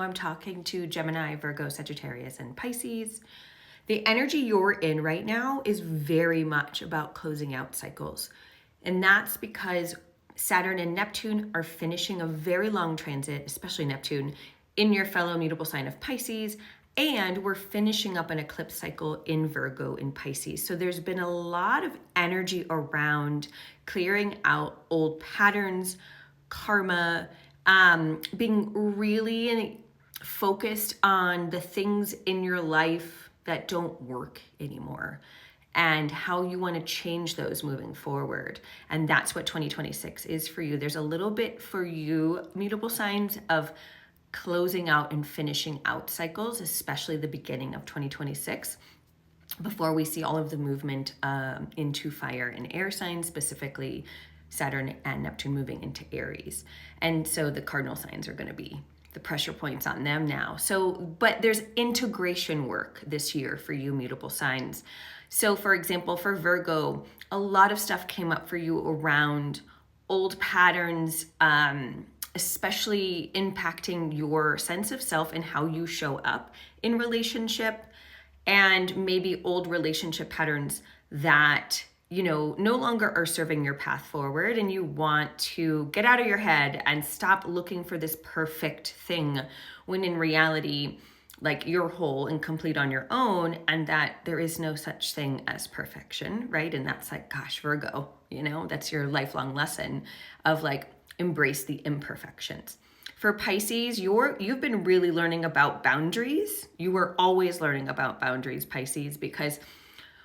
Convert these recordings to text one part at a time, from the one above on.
I'm talking to Gemini, Virgo, Sagittarius, and Pisces. The energy you're in right now is very much about closing out cycles. And that's because Saturn and Neptune are finishing a very long transit, especially Neptune, in your fellow mutable sign of Pisces. And we're finishing up an eclipse cycle in Virgo in Pisces. So there's been a lot of energy around clearing out old patterns, karma, being really focused on the things in your life that don't work anymore and how you want to change those moving forward. And that's what 2026 is for you. There's a little bit for you, mutable signs, of closing out and finishing out cycles, especially the beginning of 2026, before we see all of the movement into fire and air signs, specifically Saturn and Neptune moving into Aries. And so the cardinal signs are going to be the pressure points on them now. So, but there's integration work this year for you mutable signs. So for example, for Virgo, a lot of stuff came up for you around old patterns, especially impacting your sense of self and how you show up in relationship, and maybe old relationship patterns that no longer are serving your path forward, and you want to get out of your head and stop looking for this perfect thing when in reality, like, you're whole and complete on your own, and that there is no such thing as perfection, right? And that's like, gosh, Virgo, that's your lifelong lesson of like, embrace the imperfections. For Pisces, you've been really learning about boundaries. You were always learning about boundaries, Pisces, because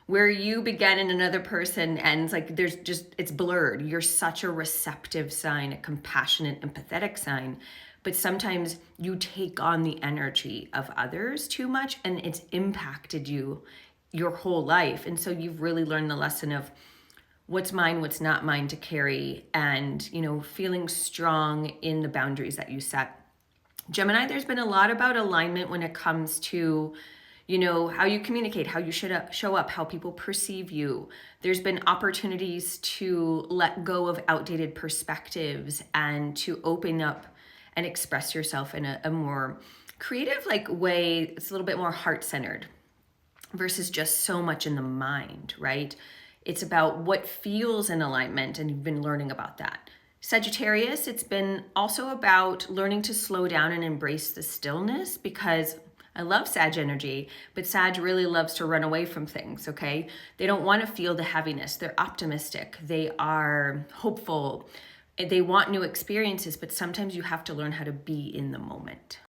where you begin and another person ends, like, it's blurred. You're such a receptive sign, a compassionate, empathetic sign, but sometimes you take on the energy of others too much, and it's impacted you your whole life. And so you've really learned the lesson of what's mine, what's not mine to carry, and feeling strong in the boundaries that you set. Gemini, there's been a lot about alignment when it comes to how you communicate, how you should show up, how people perceive you. There's been opportunities to let go of outdated perspectives and to open up and express yourself in a more creative way. It's a little bit more heart-centered versus just so much in the mind, right? It's about what feels in alignment, and you've been learning about that. Sagittarius, it's been also about learning to slow down and embrace the stillness, because I love Sag energy, but Sag really loves to run away from things, okay? They don't want to feel the heaviness. They're optimistic. They are hopeful. They want new experiences, but sometimes you have to learn how to be in the moment.